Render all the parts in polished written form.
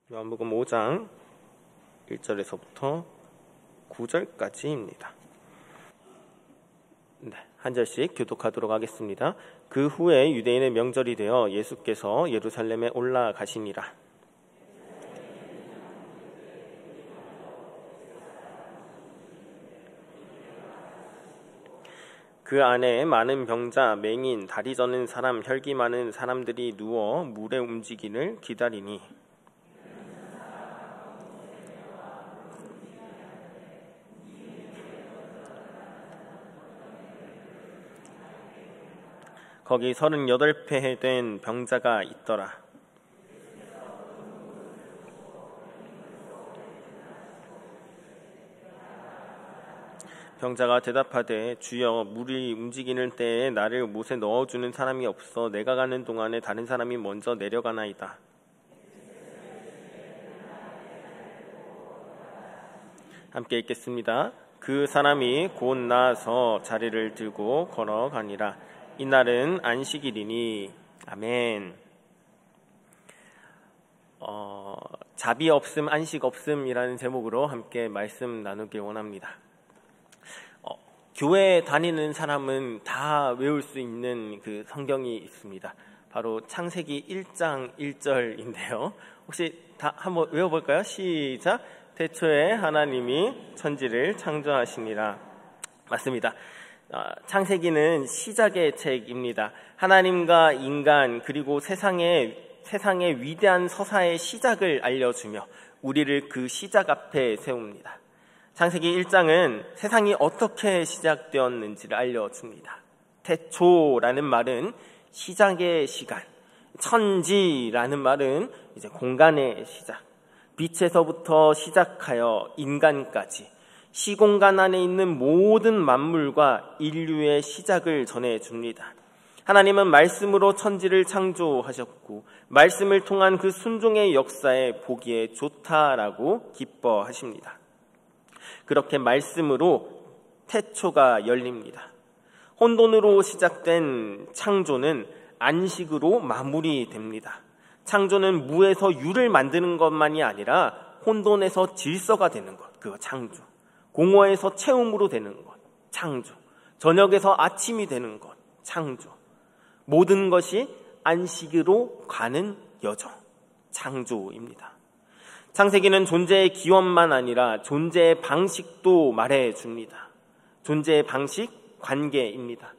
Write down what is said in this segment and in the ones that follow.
요한복음 5장 1절에서부터 9절까지입니다. 한 절씩 교독하도록 하겠습니다. 그 후에 유대인의 명절이 되어 예수께서 예루살렘에 올라가시니라. 그 안에 많은 병자, 맹인, 다리 저는 사람, 혈기 많은 사람들이 누워 물의 움직임을 기다리니 거기 38회 된 병자가 있더라. 병자가 대답하되 주여 물이 움직이는 때에 나를 못에 넣어주는 사람이 없어 내가 가는 동안에 다른 사람이 먼저 내려가나이다. 함께 읽겠습니다. 그 사람이 곧 나아서 자리를 들고 걸어가니라. 이날은 안식일이니. 아멘. 자비 없음 안식 없음이라는 제목으로 함께 말씀 나누길 원합니다. 교회 다니는 사람은 다 외울 수 있는 그 성경이 있습니다. 바로 창세기 1장 1절인데요. 혹시 다 한번 외워볼까요? 시작. 태초에 하나님이 천지를 창조하시니라. 맞습니다. 창세기는 시작의 책입니다. 하나님과 인간 그리고 세상의 위대한 서사의 시작을 알려주며 우리를 그 시작 앞에 세웁니다. 창세기 1장은 세상이 어떻게 시작되었는지를 알려줍니다. 태초라는 말은 시작의 시간, 천지라는 말은 이제 공간의 시작, 빛에서부터 시작하여 인간까지 시공간 안에 있는 모든 만물과 인류의 시작을 전해줍니다. 하나님은 말씀으로 천지를 창조하셨고 말씀을 통한 그 순종의 역사에 보기에 좋다라고 기뻐하십니다. 그렇게 말씀으로 태초가 열립니다. 혼돈으로 시작된 창조는 안식으로 마무리됩니다. 창조는 무에서 유를 만드는 것만이 아니라 혼돈에서 질서가 되는 것, 그거 창조. 공허에서 채움으로 되는 것, 창조. 저녁에서 아침이 되는 것, 창조. 모든 것이 안식으로 가는 여정, 창조입니다. 창세기는 존재의 기원만 아니라 존재의 방식도 말해줍니다. 존재의 방식, 관계입니다.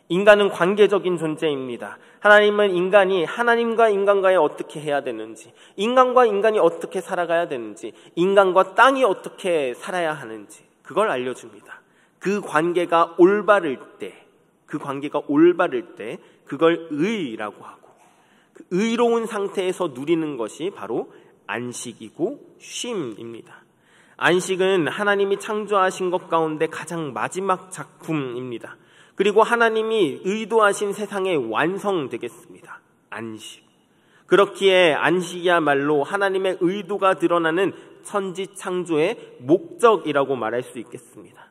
인간은 관계적인 존재입니다. 하나님은 인간이 하나님과 인간과에 어떻게 해야 되는지, 인간과 인간이 어떻게 살아가야 되는지, 인간과 땅이 어떻게 살아야 하는지 그걸 알려줍니다. 그 관계가 올바를 때 그걸 의라고 하고 그 의로운 상태에서 누리는 것이 바로 안식이고 쉼입니다. 안식은 하나님이 창조하신 것 가운데 가장 마지막 작품입니다. 그리고 하나님이 의도하신 세상의 완성되겠습니다. 안식. 그렇기에 안식이야말로 하나님의 의도가 드러나는 천지 창조의 목적이라고 말할 수 있겠습니다.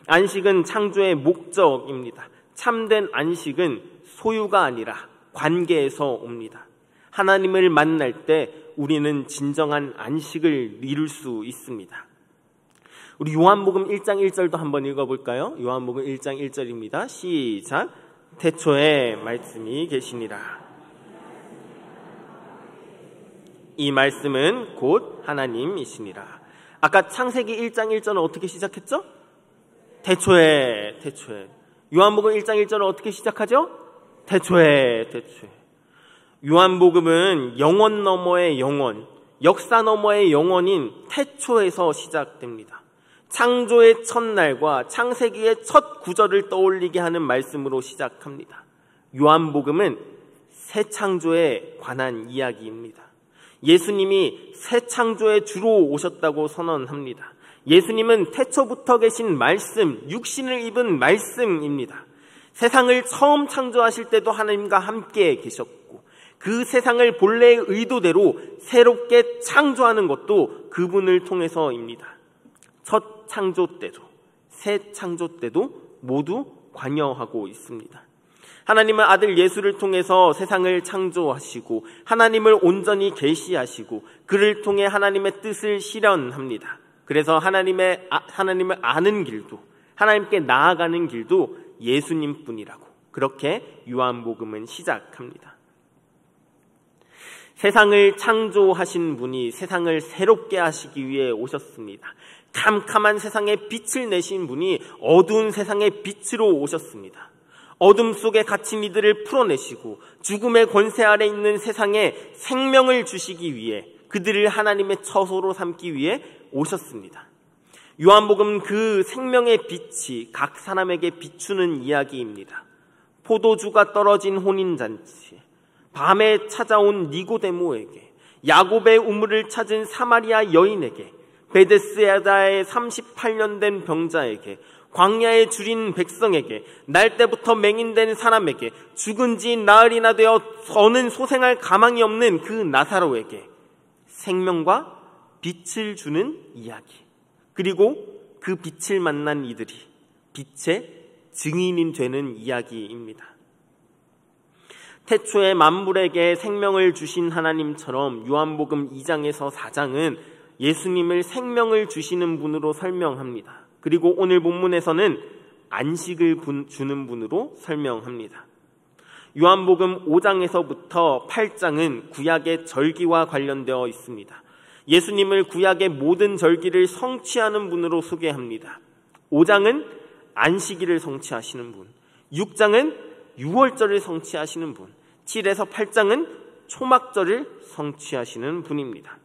안식은 창조의 목적입니다. 참된 안식은 소유가 아니라 관계에서 옵니다. 하나님을 만날 때 우리는 진정한 안식을 이룰 수 있습니다. 우리 요한복음 1장 1절도 한번 읽어볼까요? 요한복음 1장 1절입니다. 시작. 태초에 말씀이 계시니라. 이 말씀은 곧 하나님이시니라. 아까 창세기 1장 1절은 어떻게 시작했죠? 태초에. 요한복음 1장 1절은 어떻게 시작하죠? 태초에. 요한복음은 영원 너머의 영원, 역사 너머의 영원인 태초에서 시작됩니다. 창조의 첫날과 창세기의 첫 구절을 떠올리게 하는 말씀으로 시작합니다. 요한복음은 새 창조에 관한 이야기입니다. 예수님이 새 창조의 주로 오셨다고 선언합니다. 예수님은 태초부터 계신 말씀, 육신을 입은 말씀입니다. 세상을 처음 창조하실 때도 하나님과 함께 계셨고 그 세상을 본래의 의도대로 새롭게 창조하는 것도 그분을 통해서입니다. 첫 창조 때도 새 창조 때도 모두 관여하고 있습니다. 하나님은 아들 예수를 통해서 세상을 창조하시고 하나님을 온전히 계시하시고 그를 통해 하나님의 뜻을 실현합니다. 그래서 하나님을 아는 길도, 하나님께 나아가는 길도 예수님뿐이라고 그렇게 요한복음은 시작합니다. 세상을 창조하신 분이 세상을 새롭게 하시기 위해 오셨습니다. 캄캄한 세상에 빛을 내신 분이 어두운 세상에 빛으로 오셨습니다. 어둠 속에 갇힌 이들을 풀어내시고 죽음의 권세 아래 있는 세상에 생명을 주시기 위해 그들을 하나님의 처소로 삼기 위해 오셨습니다. 요한복음 그 생명의 빛이 각 사람에게 비추는 이야기입니다. 포도주가 떨어진 혼인잔치, 밤에 찾아온 니고데모에게, 야곱의 우물을 찾은 사마리아 여인에게, 베데스다에 38년 된 병자에게, 광야에 줄인 백성에게, 날 때부터 맹인된 사람에게, 죽은 지 나흘이나 되어 더는 소생할 가망이 없는 그 나사로에게 생명과 빛을 주는 이야기, 그리고 그 빛을 만난 이들이 빛의 증인이 되는 이야기입니다. 태초에 만물에게 생명을 주신 하나님처럼 요한복음 2장에서 4장은 예수님을 생명을 주시는 분으로 설명합니다. 그리고 오늘 본문에서는 안식을 주는 분으로 설명합니다. 요한복음 5장에서부터 8장은 구약의 절기와 관련되어 있습니다. 예수님을 구약의 모든 절기를 성취하는 분으로 소개합니다. 5장은 안식일을 성취하시는 분, 6장은 유월절을 성취하시는 분, 7에서 8장은 초막절을 성취하시는 분입니다.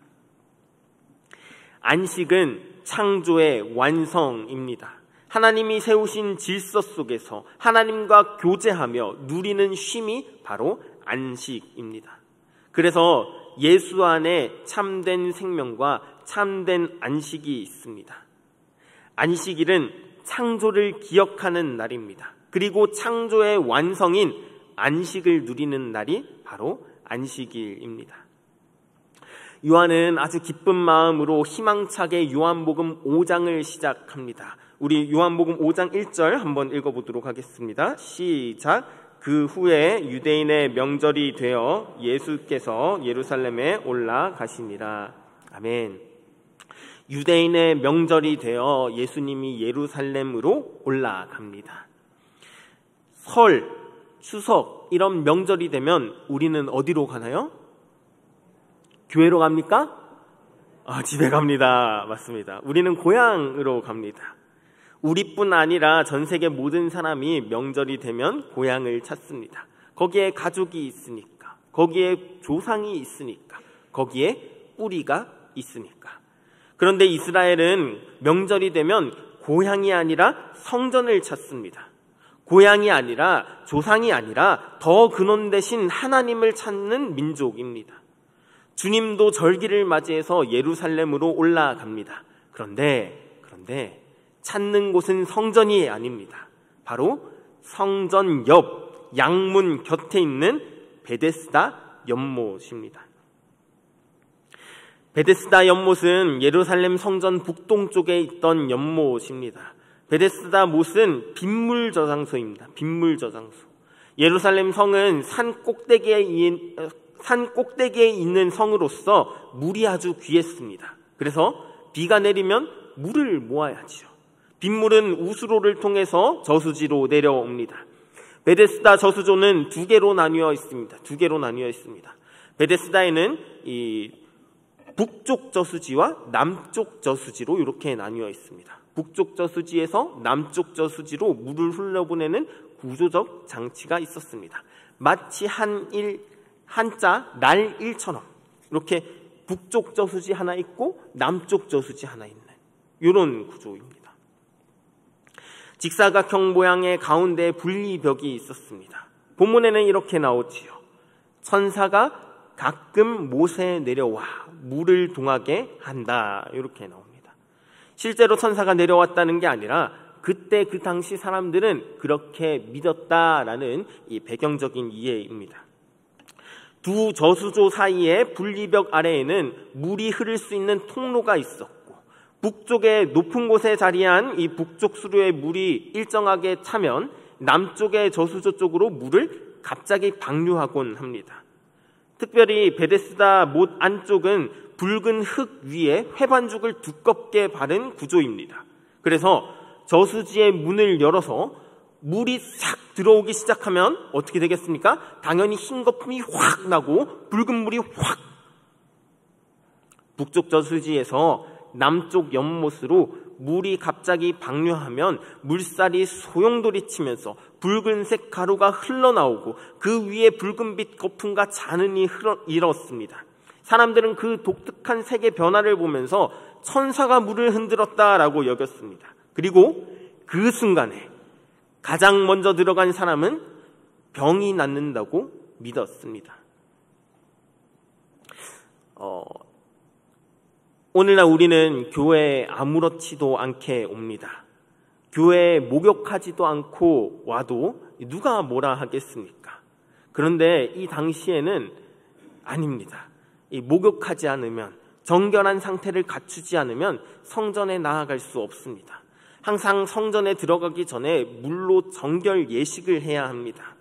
안식은 창조의 완성입니다. 하나님이 세우신 질서 속에서 하나님과 교제하며 누리는 쉼이 바로 안식입니다. 그래서 예수 안에 참된 생명과 참된 안식이 있습니다. 안식일은 창조를 기억하는 날입니다. 그리고 창조의 완성인 안식을 누리는 날이 바로 안식일입니다. 요한은 아주 기쁜 마음으로 희망차게 요한복음 5장을 시작합니다. 우리 요한복음 5장 1절 한번 읽어보도록 하겠습니다. 시작. 그 후에 유대인의 명절이 되어 예수께서 예루살렘에 올라가시니라. 아멘. 유대인의 명절이 되어 예수님이 예루살렘으로 올라갑니다. 설, 추석 이런 명절이 되면 우리는 어디로 가나요? 교회로 갑니까? 집에 갑니다. 맞습니다. 우리는 고향으로 갑니다. 우리뿐 아니라 전 세계 모든 사람이 명절이 되면 고향을 찾습니다. 거기에 가족이 있으니까, 거기에 조상이 있으니까, 거기에 뿌리가 있으니까. 그런데 이스라엘은 명절이 되면 고향이 아니라 성전을 찾습니다. 고향이 아니라 조상이 아니라 더 근원 되신 하나님을 찾는 민족입니다. 주님도 절기를 맞이해서 예루살렘으로 올라갑니다. 그런데 찾는 곳은 성전이 아닙니다. 바로 성전 옆 양문 곁에 있는 베데스다 연못입니다. 베데스다 연못은 예루살렘 성전 북동쪽에 있던 연못입니다. 베데스다 못은 빗물 저장소입니다. 빗물 저장소. 예루살렘 성은 산 꼭대기에 있는 성으로서 물이 아주 귀했습니다. 그래서 비가 내리면 물을 모아야지요. 빗물은 우수로를 통해서 저수지로 내려옵니다. 베데스다 저수조는 두 개로 나뉘어 있습니다. 베데스다에는 이 북쪽 저수지와 남쪽 저수지로 이렇게 나뉘어 있습니다. 북쪽 저수지에서 남쪽 저수지로 물을 흘려보내는 구조적 장치가 있었습니다. 마치 한자 날일처럼 이렇게 북쪽 저수지 하나 있고 남쪽 저수지 하나 있는 이런 구조입니다. 직사각형 모양의 가운데 분리벽이 있었습니다. 본문에는 이렇게 나오지요. 천사가 가끔 못에 내려와 물을 동하게 한다. 이렇게 나옵니다. 실제로 천사가 내려왔다는 게 아니라 그때 그 당시 사람들은 그렇게 믿었다라는 이 배경적인 이해입니다. 두 저수조 사이의 분리벽 아래에는 물이 흐를 수 있는 통로가 있었고 북쪽의 높은 곳에 자리한 이 북쪽 수로의 물이 일정하게 차면 남쪽의 저수저 쪽으로 물을 갑자기 방류하곤 합니다. 특별히 베데스다 못 안쪽은 붉은 흙 위에 회반죽을 두껍게 바른 구조입니다. 그래서 저수지의 문을 열어서 물이 싹 들어오기 시작하면 어떻게 되겠습니까? 당연히 흰 거품이 확 나고 붉은 물이 확. 북쪽 저수지에서 남쪽 연못으로 물이 갑자기 방류하면 물살이 소용돌이치면서 붉은색 가루가 흘러나오고 그 위에 붉은빛 거품과 잔흔이 일었습니다. 사람들은 그 독특한 색의 변화를 보면서 천사가 물을 흔들었다라고 여겼습니다. 그리고 그 순간에 가장 먼저 들어간 사람은 병이 낫는다고 믿었습니다. 오늘날 우리는 교회에 아무렇지도 않게 옵니다. 교회에 목욕하지도 않고 와도 누가 뭐라 하겠습니까? 그런데 이 당시에는 아닙니다. 이 목욕하지 않으면, 정결한 상태를 갖추지 않으면 성전에 나아갈 수 없습니다. 항상 성전에 들어가기 전에 물로 정결 예식을 해야 합니다.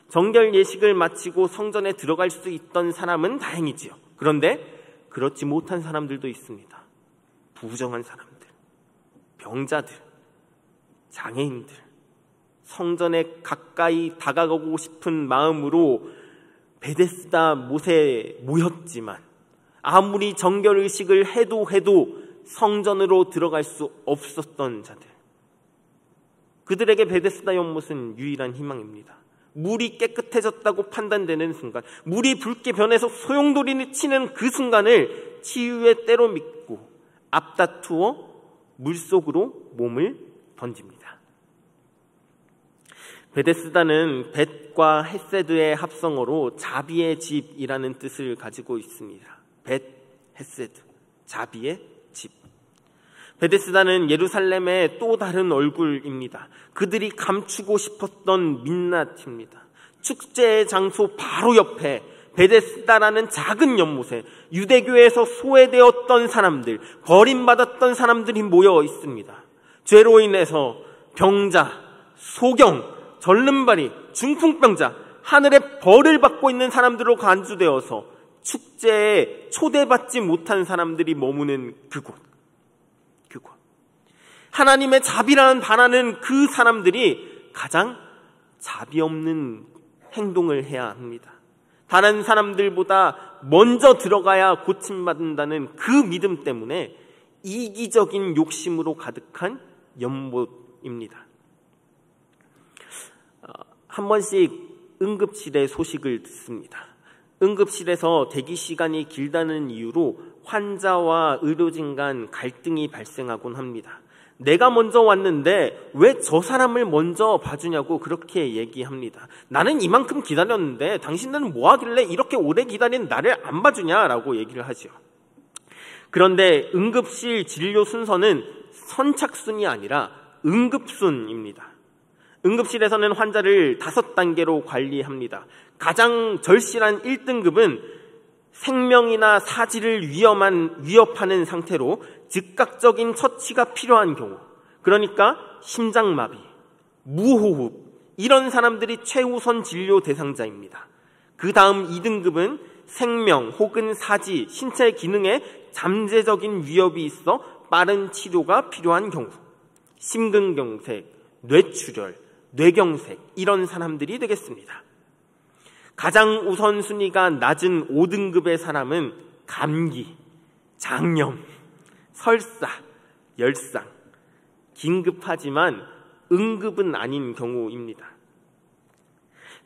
정결 예식을 마치고 성전에 들어갈 수 있던 사람은 다행이지요. 그런데 그렇지 못한 사람들도 있습니다. 부정한 사람들, 병자들, 장애인들, 성전에 가까이 다가가고 싶은 마음으로 베데스다 못에 모였지만 아무리 정결의식을 해도 성전으로 들어갈 수 없었던 자들, 그들에게 베데스다 연못은 유일한 희망입니다. 물이 깨끗해졌다고 판단되는 순간, 물이 붉게 변해서 소용돌이 치는 그 순간을 치유의 때로 믿고 앞다투어 물속으로 몸을 던집니다. 베데스다는 벳과 헤세드의 합성어로 자비의 집이라는 뜻을 가지고 있습니다. 벳, 헤세드, 자비의 집. 베데스다는 예루살렘의 또 다른 얼굴입니다. 그들이 감추고 싶었던 민낯입니다. 축제의 장소 바로 옆에 베데스다라는 작은 연못에 유대교에서 소외되었던 사람들, 버림받았던 사람들이 모여 있습니다. 죄로 인해서 병자, 소경, 절름발이, 중풍병자, 하늘의 벌을 받고 있는 사람들로 간주되어서 축제에 초대받지 못한 사람들이 머무는 그곳. 하나님의 자비라는 바라는 그 사람들이 가장 자비 없는 행동을 해야 합니다. 다른 사람들보다 먼저 들어가야 고침받는다는 그 믿음 때문에 이기적인 욕심으로 가득한 연못입니다. 한 번씩 응급실의 소식을 듣습니다. 응급실에서 대기 시간이 길다는 이유로 환자와 의료진 간 갈등이 발생하곤 합니다. 내가 먼저 왔는데 왜 저 사람을 먼저 봐주냐고 그렇게 얘기합니다. 나는 이만큼 기다렸는데 당신들은 뭐 하길래 이렇게 오래 기다린 나를 안 봐주냐라고 얘기를 하죠. 그런데 응급실 진료 순서는 선착순이 아니라 응급순입니다. 응급실에서는 환자를 5단계로 관리합니다. 가장 절실한 1등급은 생명이나 사지를 위협하는 상태로 즉각적인 처치가 필요한 경우, 그러니까 심장마비, 무호흡, 이런 사람들이 최우선 진료 대상자입니다. 그 다음 2등급은 생명 혹은 사지, 신체 기능에 잠재적인 위협이 있어 빠른 치료가 필요한 경우, 심근경색, 뇌출혈, 뇌경색, 이런 사람들이 되겠습니다. 가장 우선순위가 낮은 5등급의 사람은 감기, 장염, 설사, 열상, 긴급하지만 응급은 아닌 경우입니다.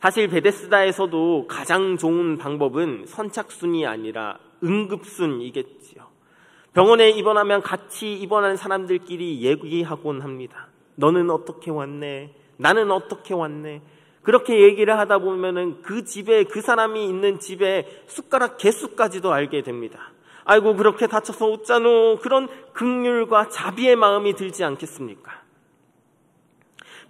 사실 베데스다에서도 가장 좋은 방법은 선착순이 아니라 응급순이겠지요. 병원에 입원하면 같이 입원한 사람들끼리 얘기하곤 합니다. 너는 어떻게 왔네? 나는 어떻게 왔네? 그렇게 얘기를 하다 보면은 그 집에, 그 사람이 있는 집에 숟가락 개수까지도 알게 됩니다. 아이고 그렇게 다쳐서 웃자노, 그런 긍휼과 자비의 마음이 들지 않겠습니까?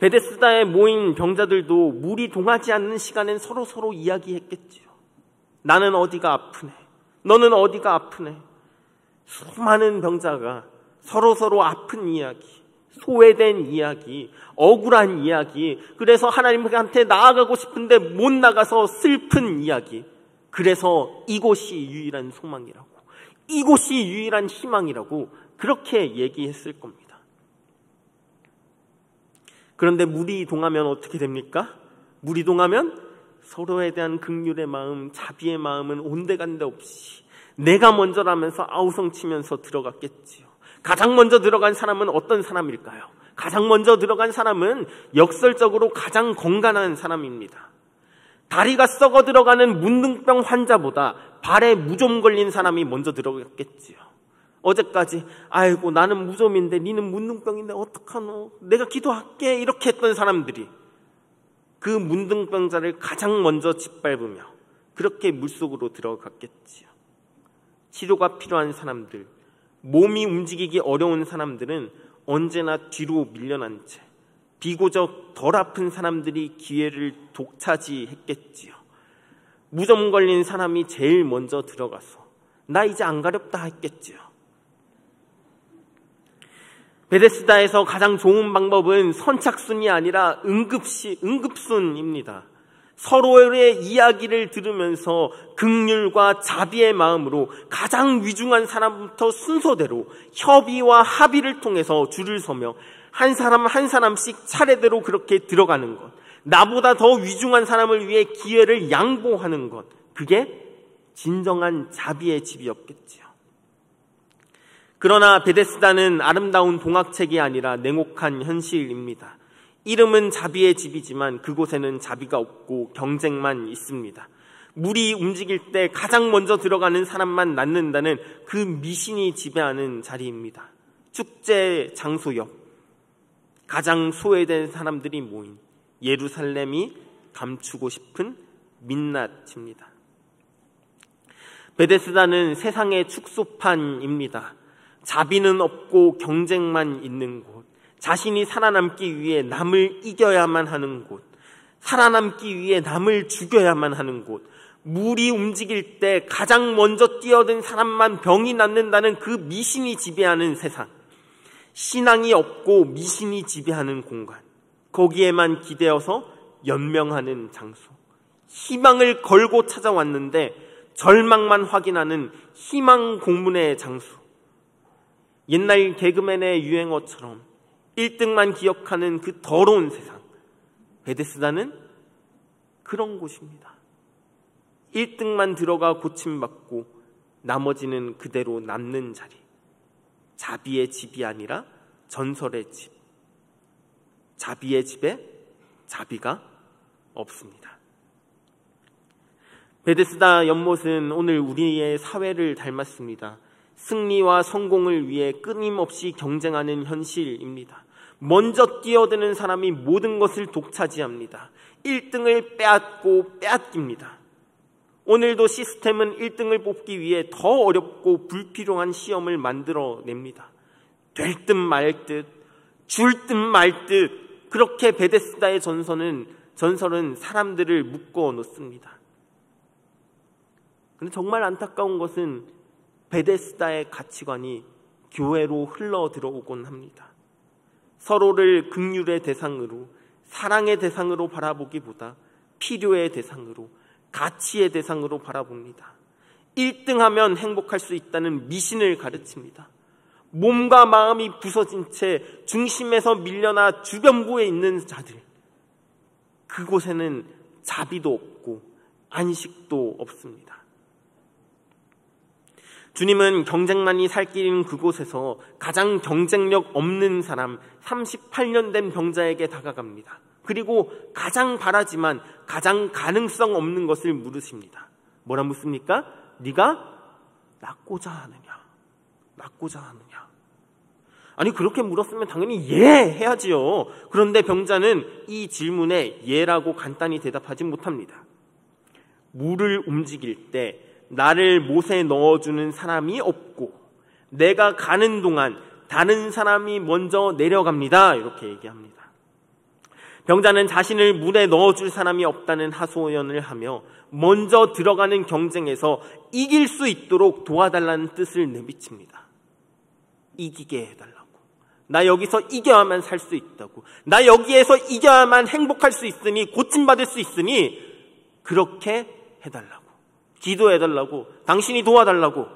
베데스다에 모인 병자들도 물이 동하지 않는 시간엔 서로 이야기했겠지요. 나는 어디가 아프네, 너는 어디가 아프네. 수많은 병자가 서로 아픈 이야기, 소외된 이야기, 억울한 이야기, 그래서 하나님한테 나아가고 싶은데 못 나가서 슬픈 이야기. 그래서 이곳이 유일한 소망이라고, 이곳이 유일한 희망이라고 그렇게 얘기했을 겁니다. 그런데 물이 이동하면 어떻게 됩니까? 물이 이동하면 서로에 대한 긍휼의 마음, 자비의 마음은 온데간데 없이 내가 먼저라면서 아우성치면서 들어갔겠지요. 가장 먼저 들어간 사람은 어떤 사람일까요? 가장 먼저 들어간 사람은 역설적으로 가장 건강한 사람입니다. 다리가 썩어 들어가는 문둥병 환자보다 발에 무좀 걸린 사람이 먼저 들어갔겠지요. 어제까지 아이고 나는 무좀인데 니는 문둥병인데 어떡하노, 내가 기도할게, 이렇게 했던 사람들이 그 문둥병자를 가장 먼저 짓밟으며 그렇게 물속으로 들어갔겠지요. 치료가 필요한 사람들, 몸이 움직이기 어려운 사람들은 언제나 뒤로 밀려난 채 비교적 덜 아픈 사람들이 기회를 독차지했겠지요. 무좀 걸린 사람이 제일 먼저 들어가서 나 이제 안 가렵다 했겠지요. 베데스다에서 가장 좋은 방법은 선착순이 아니라 응급순입니다. 서로의 이야기를 들으면서 긍휼과 자비의 마음으로 가장 위중한 사람부터 순서대로 협의와 합의를 통해서 줄을 서며 한 사람 한 사람씩 차례대로 그렇게 들어가는 것, 나보다 더 위중한 사람을 위해 기회를 양보하는 것, 그게 진정한 자비의 집이었겠지요. 그러나 베데스다는 아름다운 동화책이 아니라 냉혹한 현실입니다. 이름은 자비의 집이지만 그곳에는 자비가 없고 경쟁만 있습니다. 물이 움직일 때 가장 먼저 들어가는 사람만 낫는다는 그 미신이 지배하는 자리입니다. 축제 장소 옆 가장 소외된 사람들이 모인 예루살렘이 감추고 싶은 민낯입니다. 베데스다는 세상의 축소판입니다. 자비는 없고 경쟁만 있는 곳, 자신이 살아남기 위해 남을 이겨야만 하는 곳, 살아남기 위해 남을 죽여야만 하는 곳, 물이 움직일 때 가장 먼저 뛰어든 사람만 병이 낫는다는 그 미신이 지배하는 세상, 신앙이 없고 미신이 지배하는 공간, 거기에만 기대어서 연명하는 장소, 희망을 걸고 찾아왔는데 절망만 확인하는 희망 공문의 장소, 옛날 개그맨의 유행어처럼 1등만 기억하는 그 더러운 세상, 베데스다는 그런 곳입니다. 1등만 들어가 고침받고 나머지는 그대로 남는 자리, 자비의 집이 아니라 전설의 집, 자비의 집에 자비가 없습니다. 베데스다 연못은 오늘 우리의 사회를 닮았습니다. 승리와 성공을 위해 끊임없이 경쟁하는 현실입니다. 먼저 뛰어드는 사람이 모든 것을 독차지합니다. 1등을 빼앗고 빼앗깁니다. 오늘도 시스템은 1등을 뽑기 위해 더 어렵고 불필요한 시험을 만들어냅니다. 될 듯 말 듯, 줄 듯 말 듯, 그렇게 베데스다의 전설은 사람들을 묶어 놓습니다. 그런데 정말 안타까운 것은 베데스다의 가치관이 교회로 흘러 들어오곤 합니다. 서로를 긍휼의 대상으로, 사랑의 대상으로 바라보기보다 필요의 대상으로, 가치의 대상으로 바라봅니다. 1등하면 행복할 수 있다는 미신을 가르칩니다. 몸과 마음이 부서진 채 중심에서 밀려나 주변부에 있는 자들, 그곳에는 자비도 없고 안식도 없습니다. 주님은 경쟁만이 살 길인 그곳에서 가장 경쟁력 없는 사람, 38년 된 병자에게 다가갑니다. 그리고 가장 바라지만 가장 가능성 없는 것을 물으십니다. 뭐라 묻습니까? 네가 낫고자 하느냐? 낫고자 하느냐? 아니, 그렇게 물었으면 당연히 예 해야지요. 그런데 병자는 이 질문에 예라고 간단히 대답하지 못합니다. 물을 움직일 때 나를 못에 넣어주는 사람이 없고 내가 가는 동안 다른 사람이 먼저 내려갑니다. 이렇게 얘기합니다. 병자는 자신을 물에 넣어줄 사람이 없다는 하소연을 하며 먼저 들어가는 경쟁에서 이길 수 있도록 도와달라는 뜻을 내비칩니다. 이기게 해달라고, 나 여기서 이겨야만 살 수 있다고. 나 여기에서 이겨야만 행복할 수 있으니, 고침받을 수 있으니 그렇게 해달라고. 기도해달라고. 당신이 도와달라고.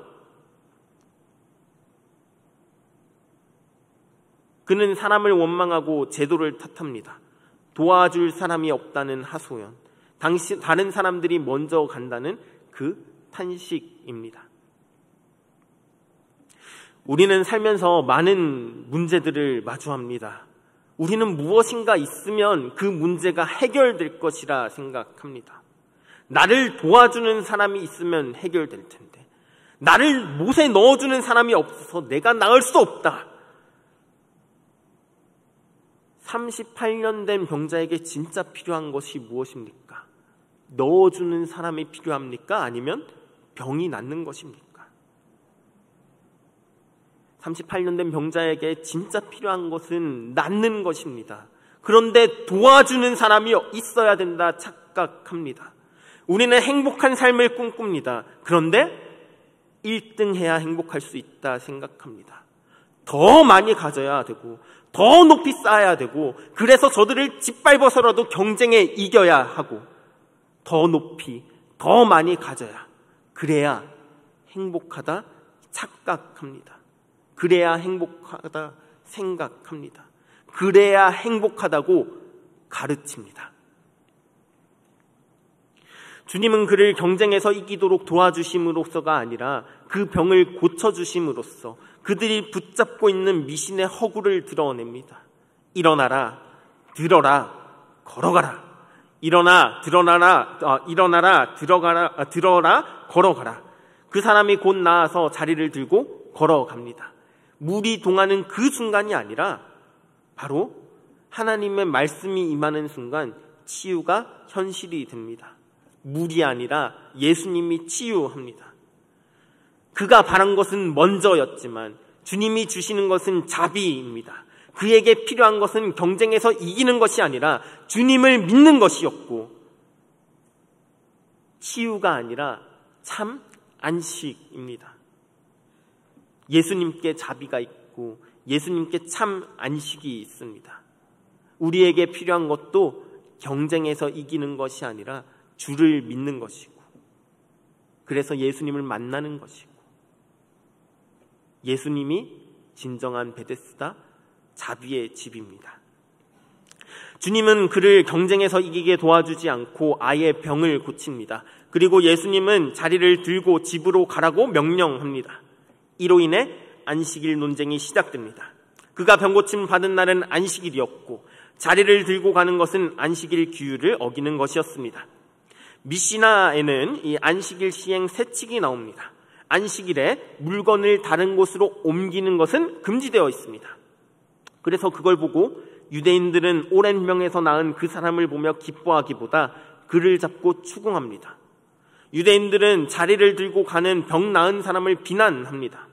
그는 사람을 원망하고 제도를 탓합니다. 도와줄 사람이 없다는 하소연, 다른 사람들이 먼저 간다는 그 탄식입니다. 우리는 살면서 많은 문제들을 마주합니다. 우리는 무엇인가 있으면 그 문제가 해결될 것이라 생각합니다. 나를 도와주는 사람이 있으면 해결될 텐데, 나를 못에 넣어주는 사람이 없어서 내가 나을 수 없다. 38년 된 병자에게 진짜 필요한 것이 무엇입니까? 넣어주는 사람이 필요합니까? 아니면 병이 낫는 것입니까? 38년 된 병자에게 진짜 필요한 것은 낫는 것입니다. 그런데 도와주는 사람이 있어야 된다 착각합니다. 우리는 행복한 삶을 꿈꿉니다. 그런데 1등 해야 행복할 수 있다 생각합니다. 더 많이 가져야 되고, 더 높이 쌓아야 되고, 그래서 저들을 짓밟아서라도 경쟁에 이겨야 하고, 더 높이, 더 많이 가져야, 그래야 행복하다 착각합니다. 그래야 행복하다 생각합니다. 그래야 행복하다고 가르칩니다. 주님은 그를 경쟁에서 이기도록 도와주심으로써가 아니라 그 병을 고쳐주심으로써 그들이 붙잡고 있는 미신의 허구를 드러냅니다. 일어나라, 들어라, 걸어가라. 일어나라, 들어라, 걸어가라. 그 사람이 곧 나아서 자리를 들고 걸어갑니다. 물이 동하는 그 순간이 아니라 바로 하나님의 말씀이 임하는 순간 치유가 현실이 됩니다. 물이 아니라 예수님이 치유합니다. 그가 바란 것은 먼저였지만 주님이 주시는 것은 자비입니다. 그에게 필요한 것은 경쟁에서 이기는 것이 아니라 주님을 믿는 것이었고, 치유가 아니라 참 안식입니다. 예수님께 자비가 있고 예수님께 참 안식이 있습니다. 우리에게 필요한 것도 경쟁에서 이기는 것이 아니라 주를 믿는 것이고, 그래서 예수님을 만나는 것이고, 예수님이 진정한 베데스다 자비의 집입니다. 주님은 그를 경쟁에서 이기게 도와주지 않고 아예 병을 고칩니다. 그리고 예수님은 자리를 들고 집으로 가라고 명령합니다. 이로 인해 안식일 논쟁이 시작됩니다. 그가 병고침 받은 날은 안식일이었고 자리를 들고 가는 것은 안식일 규율을 어기는 것이었습니다. 미시나에는 이 안식일 시행 세칙이 나옵니다. 안식일에 물건을 다른 곳으로 옮기는 것은 금지되어 있습니다. 그래서 그걸 보고 유대인들은 오랜 병에서 나은 그 사람을 보며 기뻐하기보다 그를 잡고 추궁합니다. 유대인들은 자리를 들고 가는 병 나은 사람을 비난합니다.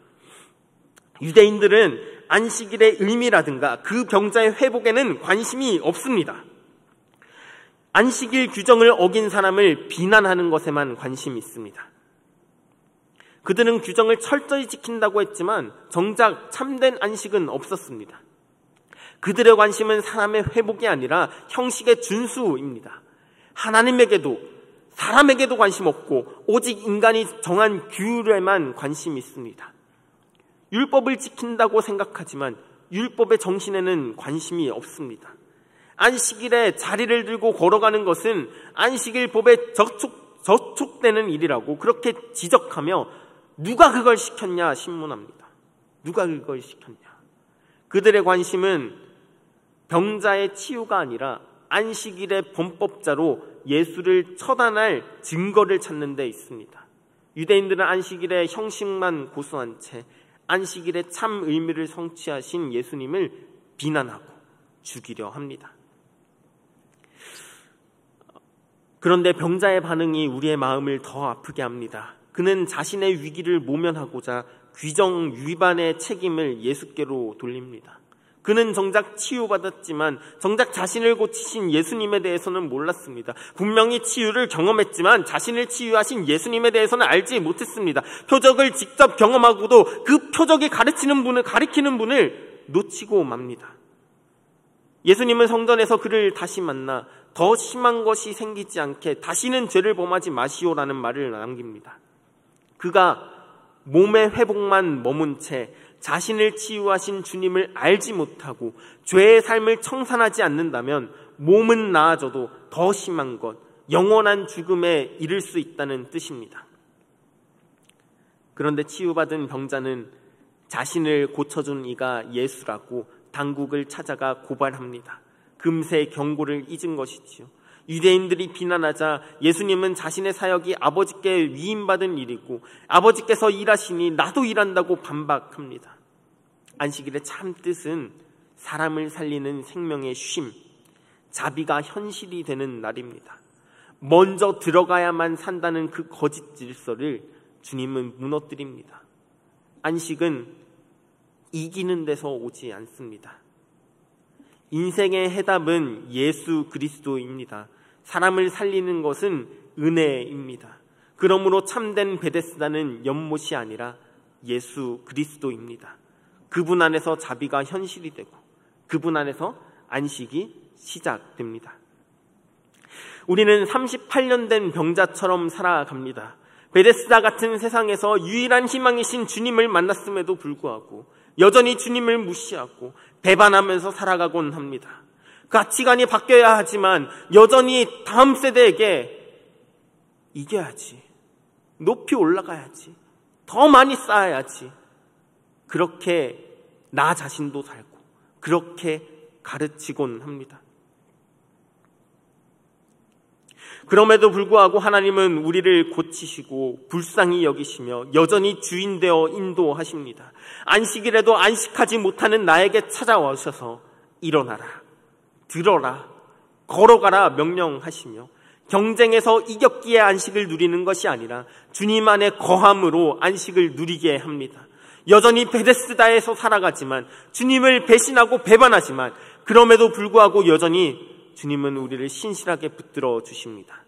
유대인들은 안식일의 의미라든가 그 병자의 회복에는 관심이 없습니다. 안식일 규정을 어긴 사람을 비난하는 것에만 관심이 있습니다. 그들은 규정을 철저히 지킨다고 했지만 정작 참된 안식은 없었습니다. 그들의 관심은 사람의 회복이 아니라 형식의 준수입니다. 하나님에게도 사람에게도 관심 없고 오직 인간이 정한 규율에만 관심이 있습니다. 율법을 지킨다고 생각하지만 율법의 정신에는 관심이 없습니다. 안식일에 자리를 들고 걸어가는 것은 안식일 법에 저촉되는 일이라고 그렇게 지적하며 누가 그걸 시켰냐 신문합니다. 누가 그걸 시켰냐. 그들의 관심은 병자의 치유가 아니라 안식일의 범법자로 예수를 처단할 증거를 찾는 데 있습니다. 유대인들은 안식일의 형식만 고수한 채 안식일의 참 의미를 성취하신 예수님을 비난하고 죽이려 합니다. 그런데 병자의 반응이 우리의 마음을 더 아프게 합니다. 그는 자신의 위기를 모면하고자 규정 위반의 책임을 예수께로 돌립니다. 그는 정작 치유받았지만 정작 자신을 고치신 예수님에 대해서는 몰랐습니다. 분명히 치유를 경험했지만 자신을 치유하신 예수님에 대해서는 알지 못했습니다. 표적을 직접 경험하고도 그 표적이 가리키는 분을 놓치고 맙니다. 예수님은 성전에서 그를 다시 만나 더 심한 것이 생기지 않게 다시는 죄를 범하지 마시오라는 말을 남깁니다. 그가 몸의 회복만 머문 채 자신을 치유하신 주님을 알지 못하고 죄의 삶을 청산하지 않는다면 몸은 나아져도 더 심한 것, 영원한 죽음에 이를 수 있다는 뜻입니다. 그런데 치유받은 병자는 자신을 고쳐준 이가 예수라고 당국을 찾아가 고발합니다. 금세 경고를 잊은 것이지요. 유대인들이 비난하자 예수님은 자신의 사역이 아버지께 위임받은 일이고 아버지께서 일하시니 나도 일한다고 반박합니다. 안식일의 참 뜻은 사람을 살리는 생명의 쉼, 자비가 현실이 되는 날입니다. 먼저 들어가야만 산다는 그 거짓 질서를 주님은 무너뜨립니다. 안식은 이기는 데서 오지 않습니다. 인생의 해답은 예수 그리스도입니다. 사람을 살리는 것은 은혜입니다. 그러므로 참된 베데스다는 연못이 아니라 예수 그리스도입니다. 그분 안에서 자비가 현실이 되고 그분 안에서 안식이 시작됩니다. 우리는 38년 된 병자처럼 살아갑니다. 베데스다 같은 세상에서 유일한 희망이신 주님을 만났음에도 불구하고 여전히 주님을 무시하고 배반하면서 살아가곤 합니다. 가치관이 바뀌어야 하지만 여전히 다음 세대에게 이겨야지, 높이 올라가야지, 더 많이 쌓아야지, 그렇게 나 자신도 살고 그렇게 가르치곤 합니다. 그럼에도 불구하고 하나님은 우리를 고치시고 불쌍히 여기시며 여전히 주인 되어 인도하십니다. 안식일에도 안식하지 못하는 나에게 찾아오셔서 일어나라, 들어라, 걸어가라 명령하시며 경쟁에서 이겼기에 안식을 누리는 것이 아니라 주님 안에 거함으로 안식을 누리게 합니다. 여전히 베데스다에서 살아가지만 주님을 배신하고 배반하지만 그럼에도 불구하고 여전히 주님은 우리를 신실하게 붙들어 주십니다.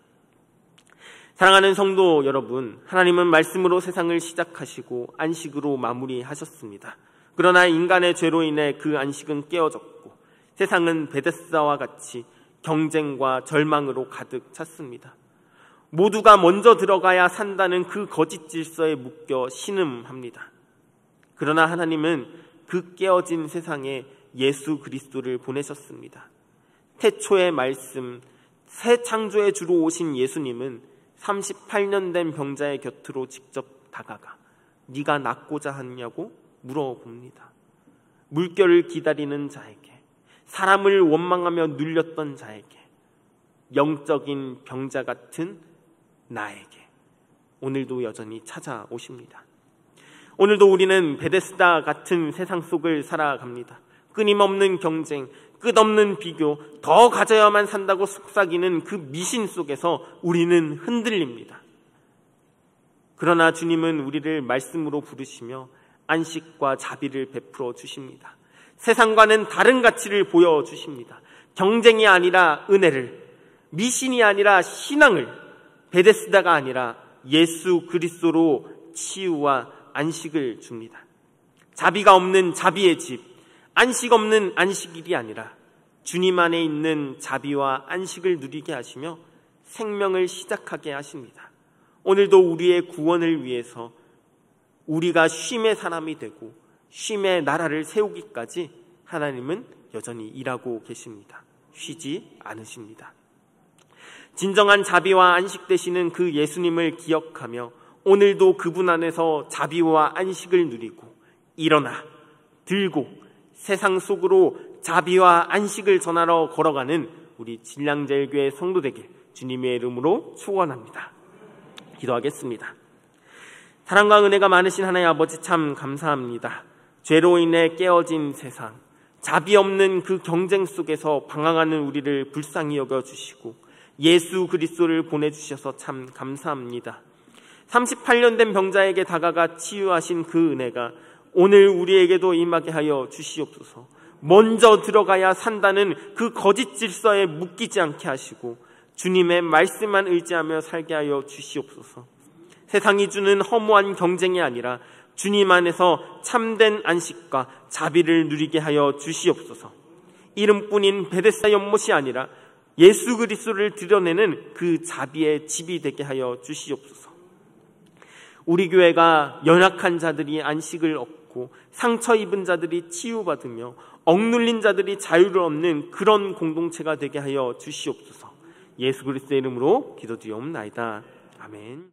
사랑하는 성도 여러분, 하나님은 말씀으로 세상을 시작하시고 안식으로 마무리하셨습니다. 그러나 인간의 죄로 인해 그 안식은 깨어졌고 세상은 베데스다와 같이 경쟁과 절망으로 가득 찼습니다. 모두가 먼저 들어가야 산다는 그 거짓 질서에 묶여 신음합니다. 그러나 하나님은 그 깨어진 세상에 예수 그리스도를 보내셨습니다. 태초의 말씀, 새 창조의 주로 오신 예수님은 38년 된 병자의 곁으로 직접 다가가 네가 낫고자 하냐고 물어봅니다. 물결을 기다리는 자에게, 사람을 원망하며 눌렸던 자에게, 영적인 병자 같은 나에게 오늘도 여전히 찾아오십니다. 오늘도 우리는 베데스다 같은 세상 속을 살아갑니다. 끊임없는 경쟁, 끝없는 비교, 더 가져야만 산다고 속삭이는 그 미신 속에서 우리는 흔들립니다. 그러나 주님은 우리를 말씀으로 부르시며 안식과 자비를 베풀어 주십니다. 세상과는 다른 가치를 보여주십니다. 경쟁이 아니라 은혜를, 미신이 아니라 신앙을, 베데스다가 아니라 예수 그리스도로 치유와 안식을 줍니다. 자비가 없는 자비의 집, 안식 없는 안식일이 아니라 주님 안에 있는 자비와 안식을 누리게 하시며 생명을 시작하게 하십니다. 오늘도 우리의 구원을 위해서 우리가 쉼의 사람이 되고 쉼의 나라를 세우기까지 하나님은 여전히 일하고 계십니다. 쉬지 않으십니다. 진정한 자비와 안식 되시는 그 예수님을 기억하며 오늘도 그분 안에서 자비와 안식을 누리고 일어나 들고 세상 속으로 자비와 안식을 전하러 걸어가는 우리 진량제일교회 성도 되길 주님의 이름으로 축원합니다. 기도하겠습니다. 사랑과 은혜가 많으신 하나님 아버지 참 감사합니다. 죄로 인해 깨어진 세상, 자비 없는 그 경쟁 속에서 방황하는 우리를 불쌍히 여겨주시고 예수 그리스도를 보내주셔서 참 감사합니다. 38년 된 병자에게 다가가 치유하신 그 은혜가 오늘 우리에게도 임하게 하여 주시옵소서. 먼저 들어가야 산다는 그 거짓 질서에 묶이지 않게 하시고 주님의 말씀만 의지하며 살게 하여 주시옵소서. 세상이 주는 허무한 경쟁이 아니라 주님 안에서 참된 안식과 자비를 누리게 하여 주시옵소서. 이름뿐인 베데스다 연못이 아니라 예수 그리스도를 드러내는 그 자비의 집이 되게 하여 주시옵소서. 우리 교회가 연약한 자들이 안식을 얻고 상처 입은 자들이 치유받으며 억눌린 자들이 자유를 얻는 그런 공동체가 되게 하여 주시옵소서. 예수 그리스도의 이름으로 기도드리옵나이다. 아멘.